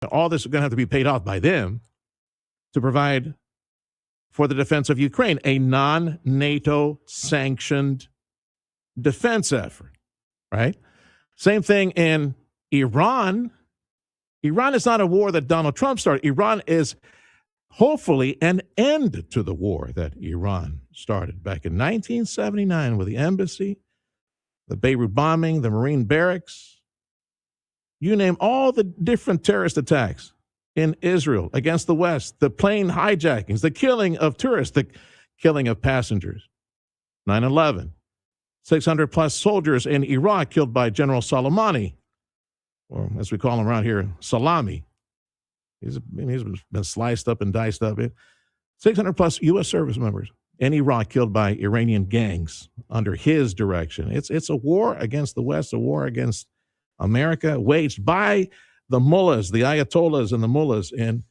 all this is going to have to be paid off by them to provide for the defense of Ukraine, a non-NATO sanctioned defense effort, right? Same thing in Iran. Iran is not a war that Donald Trump started. Iran is hopefully an end to the war that Iran started back in 1979 with the embassy, the Beirut bombing, the Marine barracks. You name all the different terrorist attacks in Israel against the West, the plane hijackings, the killing of tourists, the killing of passengers. 9/11, 600 plus soldiers in Iraq killed by General Soleimani, or as we call him around here, Salami. He's been sliced up and diced up. 600 plus U.S. service members in Iraq killed by Iranian gangs under his direction. It's a war against the West, a war against America, waged by the mullahs, the ayatollahs and the mullahs in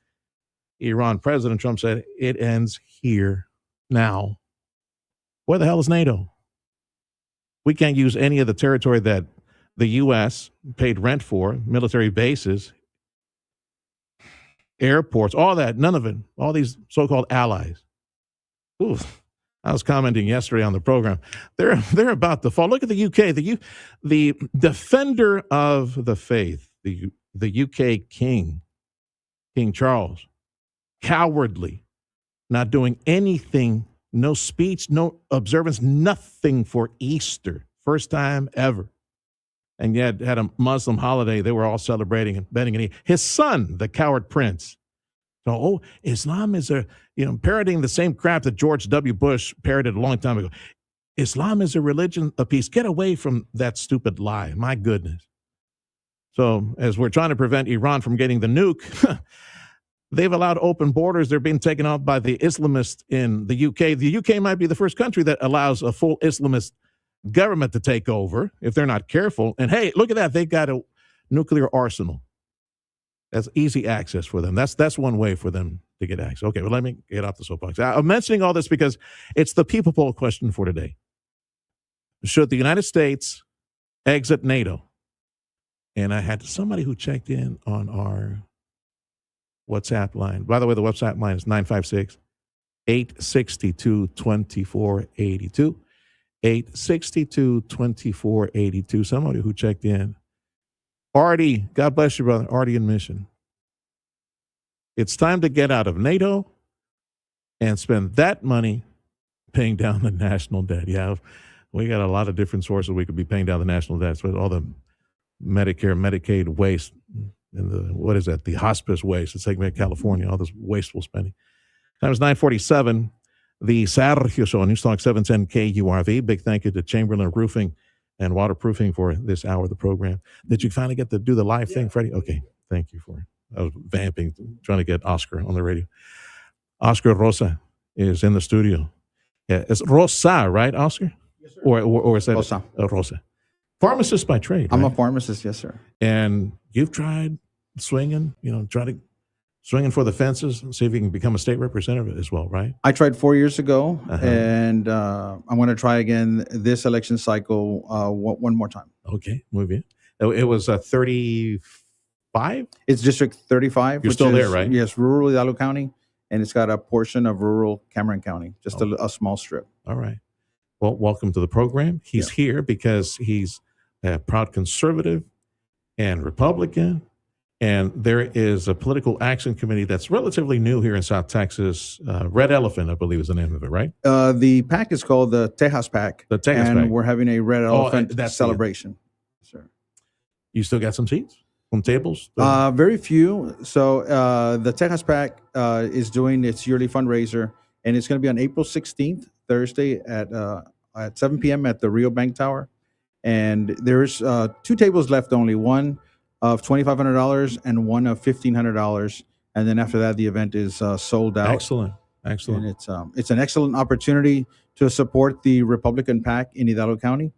Iran. President Trump said it ends here now. Where the hell is NATO? We can't use any of the territory that the U.S. paid rent for, military bases, airports, all that, none of it, all these so-called allies. Ooh, I was commenting yesterday on the program. They're about to fall. Look at the UK, the defender of the faith, the UK King Charles, cowardly, not doing anything, no speech, no observance, nothing for Easter, first time ever. And yet had a Muslim holiday. They were all celebrating and bending a knee. His son, the coward prince. So, Islam is parroting the same crap that George W. Bush parroted a long time ago. Islam is a religion of peace. Get away from that stupid lie. My goodness. So as we're trying to prevent Iran from getting the nuke, they've allowed open borders. They're being taken off by the Islamists in the UK. The UK might be the first country that allows a full Islamist government to take over if they're not careful. And hey, look at that. They've got a nuclear arsenal. That's easy access for them. That's one way for them to get access. Okay, well, let me get off the soapbox. I'm mentioning all this because it's the people poll question for today. Should the United States exit NATO? And I had somebody who checked in on our WhatsApp line. By the way, the WhatsApp line is 956-862-2482. 862-2482. Somebody who checked in. Artie, God bless you, brother. Artie in Mission. It's time to get out of NATO and spend that money paying down the national debt. Yeah, we got a lot of different sources we could be paying down the national debt. So all the Medicare, Medicaid waste, and the hospice waste. It's like California, all this wasteful spending. Time is 9:47. The Sergio Show on Newstalk 710 KURV. Big thank you to Chamberlain Roofing and Waterproofing for this hour of the program. Did you finally get to do the live thing, Freddie? Okay, thank you for it. I was vamping, trying to get Oscar on the radio. Oscar Rosa is in the studio. Yeah, it's Rosa, right, Oscar? Yes, sir. Or is that Rosa? Rosa. Pharmacist by trade. I'm right? a pharmacist, yes, sir. And you've tried swinging, swinging for the fences and see if you can become a state representative as well, right? I tried 4 years ago, and I'm going to try again this election cycle one more time. Okay, muy bien. It was 35? It's District 35. You're still there, right? Yes, rural Hidalgo County, and it's got a portion of rural Cameron County, just a small strip. All right. Well, welcome to the program. He's here because he's a proud conservative and Republican. And there is a political action committee that's relatively new here in South Texas. Red Elephant, I believe, is the name of it, right? The PAC is called the Tejas PAC. The Tejas and PAC. We're having a Red Elephant celebration. Sure. You still got some seats? Some tables? Very few. So the Tejas PAC is doing its yearly fundraiser, and it's going to be on April 16th, Thursday at 7 p.m. at the Rio Bank Tower. And there's 2 tables left only, one of $2,500 and one of $1,500, and then after that the event is sold out. Excellent. And it's an excellent opportunity to support the Republican PAC in Hidalgo County,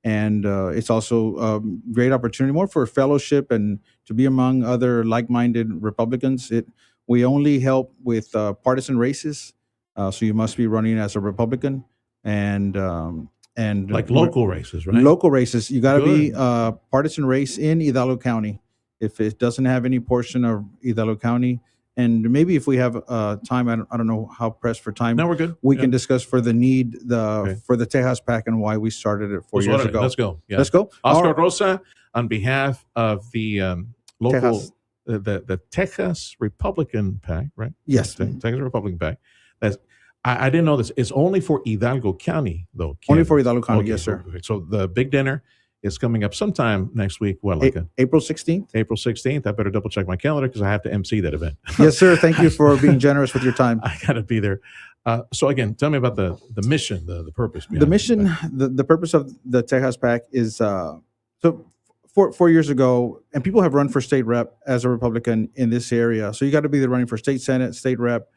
and it's also a great opportunity more for fellowship and to be among other like-minded Republicans. We only help with partisan races, so you must be running as a Republican and like local races, right? Local races. You got to be partisan race in Hidalgo County. If it doesn't have any portion of Hidalgo County, and maybe if we have time, I don't know how pressed for time. No, we're good. We can discuss for the need Okay. for the Tejas Pack and why we started it 4 years ago. Let's go. Yeah. Let's go. Oscar Rosa, on behalf of the local, Tejas. the Texas Republican PAC, right? Yes. Texas Republican PAC. That's, I didn't know this. It's only for Hidalgo County, though. Only for Hidalgo County, Okay, yes, sir. okay. So the big dinner is coming up sometime next week. What, like April 16th? April 16th. I better double check my calendar because I have to MC that event. Yes, sir. Thank you for being generous with your time. I got to be there. So again, tell me about the mission, the purpose. The mission, the purpose of the Tejas PAC is so 4 years ago, and people have run for state rep as a Republican in this area. So you got to be running for state senate, state rep,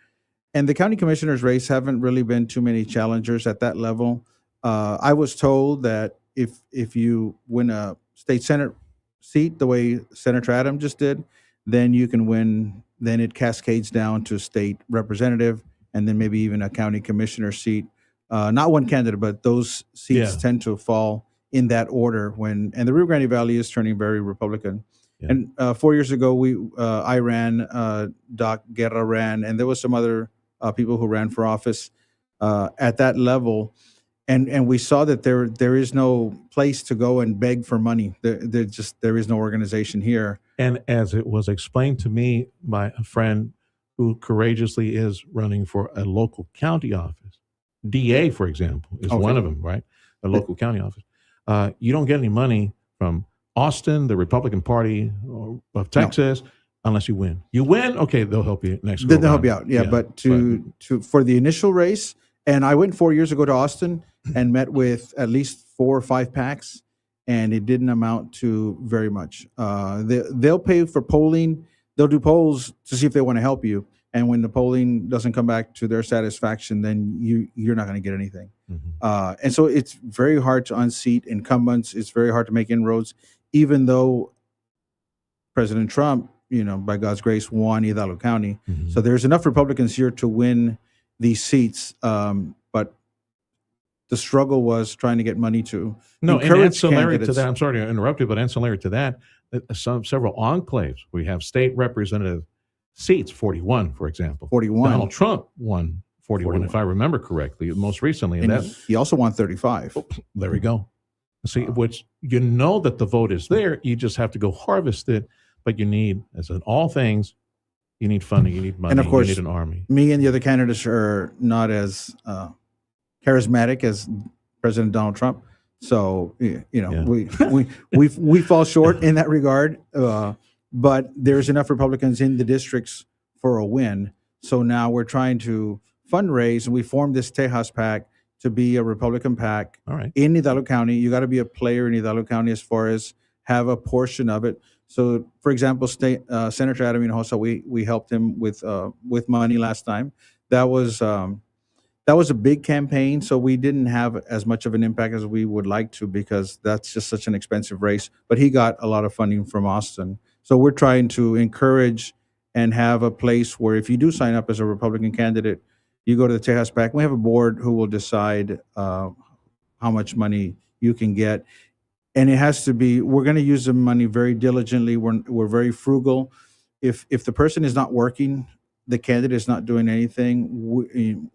and the county commissioner's race haven't really been too many challengers at that level. I was told that if you win a state senate seat the way Senator Adam just did, then you can win. Then it cascades down to state representative, and then maybe even a county commissioner seat. Not one candidate, but those seats tend to fall in that order. And the Rio Grande Valley is turning very Republican. Yeah. And 4 years ago, I ran, Doc Guerra ran, and there was some other people who ran for office at that level. And we saw that there is no place to go and beg for money. There is no organization here. And as it was explained to me by a friend who courageously is running for a local county office, DA, for example, is one of them, right? A local county office. You don't get any money from Austin, the Republican Party of Texas, unless you win. You win, okay, they'll help you next. They'll help you out, yeah. But for the initial race, and I went 4 years ago to Austin and met with at least 4 or 5 PACs, and it didn't amount to very much. They'll pay for polling. They'll do polls to see if they want to help you. And when the polling doesn't come back to their satisfaction, then you're not going to get anything. Mm-hmm. And so it's very hard to unseat incumbents. It's very hard to make inroads, even though President Trump, by God's grace, won Hidalgo County. Mm-hmm. So there's enough Republicans here to win these seats. But the struggle was trying to get money to encourage candidates. To that, I'm sorry to interrupt you, but ancillary to that, several enclaves. We have state representative seats, 41, for example. 41. Donald Trump won 41, if I remember correctly, most recently. And he also won 35. Oh, there we go. See, which that the vote is there. You just have to go harvest it. But you need, as in all things, you need funding, you need money, and of course, you need an army. Me and the other candidates are not as charismatic as President Donald Trump. So, we fall short in that regard. But there's enough Republicans in the districts for a win. So now we're trying to fundraise, and we formed this Tejas PAC to be a Republican PAC in Hidalgo County. You got to be a player in Hidalgo County as far as have a portion of it. So, for example, Senator Adam Hinojosa, we helped him with money last time. That was a big campaign, so we didn't have as much of an impact as we would like to because that's just such an expensive race. But he got a lot of funding from Austin. So we're trying to encourage and have a place where if you do sign up as a Republican candidate, you go to the Tejas PAC. We have a board who will decide how much money you can get. And it has to be, we're going to use the money very diligently. We're very frugal. If the person is not working, the candidate is not doing anything,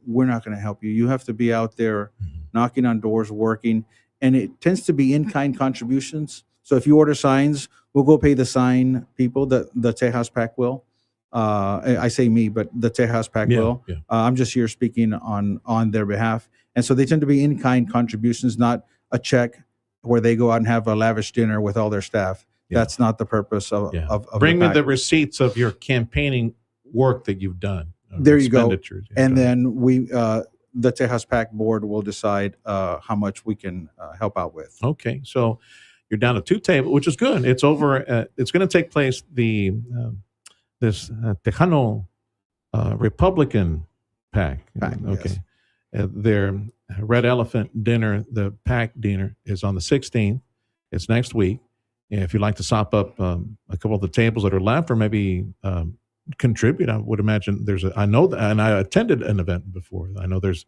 we're not going to help you. You have to be out there knocking on doors, working. And it tends to be in-kind contributions. So if you order signs, we'll go pay the sign people, the Tejas PAC will. I say me, but the Tejas PAC will. Yeah. I'm just here speaking on their behalf. And so they tend to be in-kind contributions, not a check where they go out and have a lavish dinner with all their staff. Yeah. That's not the purpose of Bring me the receipts of your campaigning work that you've done. There you go. And then the Tejas PAC board will decide how much we can help out with. Okay. So you're down to 2 tables, which is good. It's over. It's going to take place this Tejano Republican PAC. Okay. Yes. Their Red Elephant dinner, the PAC dinner, is on the 16th. It's next week. If you'd like to sop up a couple of the tables that are left, or maybe contribute, I would imagine I know that, and I attended an event before. I know there's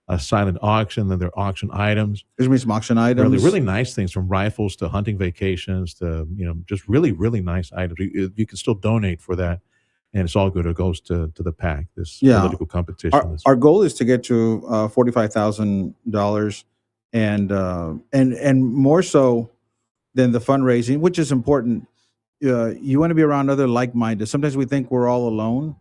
a silent auction. Then there are auction items. There's gonna be some auction items. Really, really nice things, from rifles to hunting vacations to, just really, really nice items. You can still donate for that, and it's all good. It goes to the PAC, this political competition. Our goal is to get to $45,000, and more so than the fundraising, which is important. You want to be around other like-minded. Sometimes we think we're all alone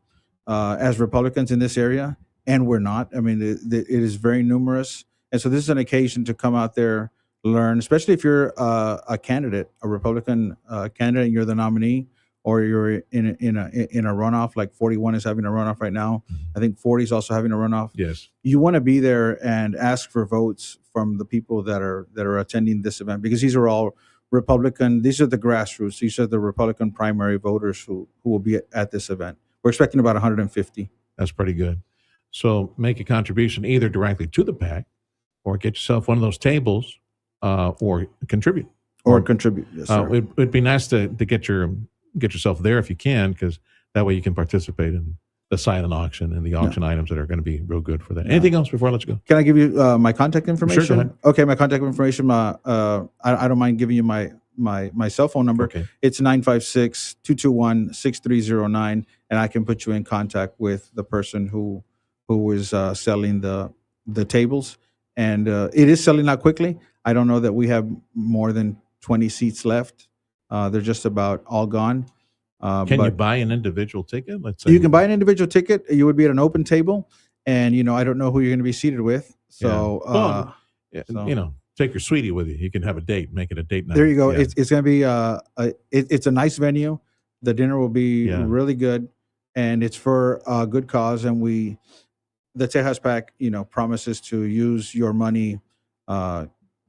as Republicans in this area, and we're not. I mean, it is very numerous, and so this is an occasion to come out there, learn, especially if you're a candidate, a Republican candidate, and you're the nominee, or you're in a runoff. Like 41 is having a runoff right now. I think 40 is also having a runoff. Yes, you want to be there and ask for votes from the people that are attending this event, because these are all Republican. These are the grassroots. These are the Republican primary voters who will be at this event. We're expecting about 150. That's pretty good. So make a contribution either directly to the PAC, or get yourself one of those tables, or contribute. Yes, sir. It'd be nice to get yourself there if you can, because that way you can participate in the silent auction and the auction items that are going to be real good for that. Anything else before I let you go? Can I give you my contact information? Sure, go ahead. Okay, my contact information. I don't mind giving you my cell phone number. Okay. It's 956-221-6309, and I can put you in contact with the person who is selling the tables. And it is selling out quickly. I don't know that we have more than 20 seats left. They're just about all gone. Can you buy an individual ticket? Let's say you can buy an individual ticket. You would be at an open table, and I don't know who you're going to be seated with. So, take your sweetie with you. You can have a date, make it a date night. There you go. Yeah. It's going to be it's a nice venue. The dinner will be really good, and it's for a good cause. And the Tejas PAC, promises to use your money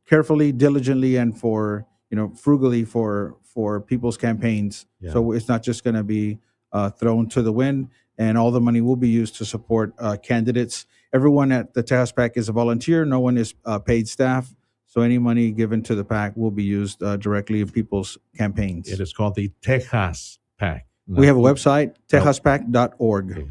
carefully, diligently, and frugally for people's campaigns. Yeah. So it's not just going to be thrown to the wind, and all the money will be used to support candidates. Everyone at the Tejas PAC is a volunteer. No one is paid staff. So any money given to the PAC will be used directly in people's campaigns. It is called the Tejas PAC. We have a website, tejaspac.org.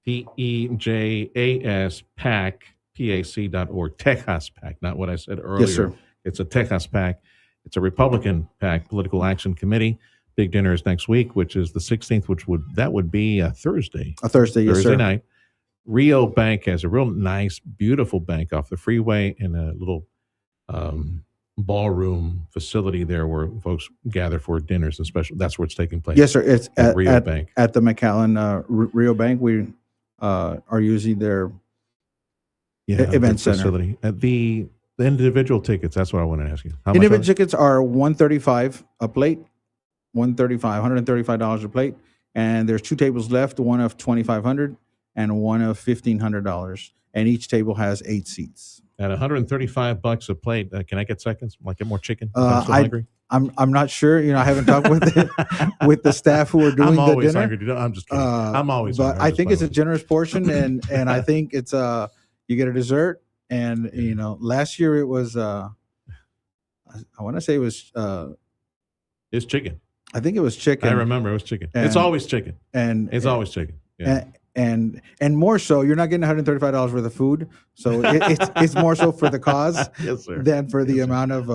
TEJAS PAC, PAC.org. Tejas PAC, not what I said earlier. Yes, sir. It's a Tejas PAC. It's a Republican PAC, Political Action Committee. Big dinner is next week, which is the 16th, that would be a Thursday. A Thursday, yes, Thursday sir. night. Rio Bank has a real nice, beautiful bank off the freeway, in a little ballroom facility there where folks gather for dinners and special. That's where it's taking place. Yes, sir. It's at Rio Bank. At the McAllen Rio Bank. We are using their event center. Facility. The individual tickets, that's what I want to ask you. How much individual tickets are $135 a plate, $135 a plate, and there's two tables left, one of $2,500 and one of $1,500, and each table has 8 seats. At $135 a plate, can I get seconds? Like get more chicken? I'm still hungry. I'm not sure. I haven't talked with the staff who are doing the dinner. I'm always hungry, dude. I'm just kidding. I'm always hungry. But I think it's a generous portion, and I think it's you get a dessert. And last year it was I want to say it was it's chicken. I think it was chicken. I remember it was chicken. It's always chicken. It's always chicken. Yeah. And more so, you're not getting $135 worth of food, so it's more so for the cause yes, sir. than for the amount of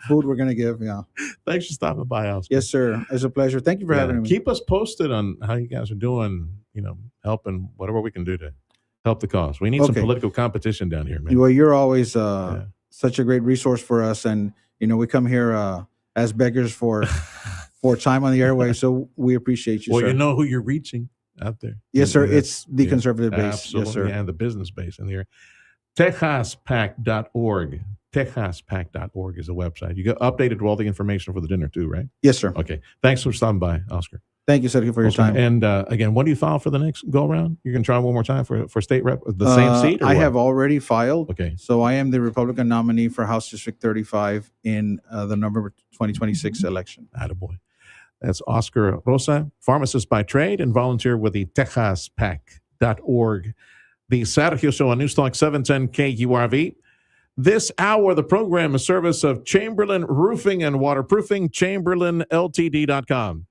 food we're going to give. Yeah. Thanks for stopping by, Oscar. Yes, sir. It's a pleasure. Thank you for having me. Keep us posted on how you guys are doing. Helping whatever we can do to help the cause. We need some political competition down here, man. Well, you're always such a great resource for us, and we come here as beggars for time on the airway, so we appreciate you. Well, sir. you know who you're reaching out there. Yes, sir. It's the conservative base. Absolutely, yes, sir. And the business base in there. TejasPAC.org. TejasPAC.org is the website. You got updated with all the information for the dinner too, right? Yes, sir. Okay. Thanks for stopping by, Oscar. Thank you, Sergio, for your time. And again, when do you file for the next go around? You're going to try one more time for state rep, the same seat? Or I have already filed. Okay. So I am the Republican nominee for House District 35 in the November 2026 election. Attaboy. That's Oscar Rosa, pharmacist by trade and volunteer with the TejasPAC.org. The Sergio Show on Newstalk 710 KURV. This hour, the program is service of Chamberlain Roofing and Waterproofing, ChamberlainLTD.com.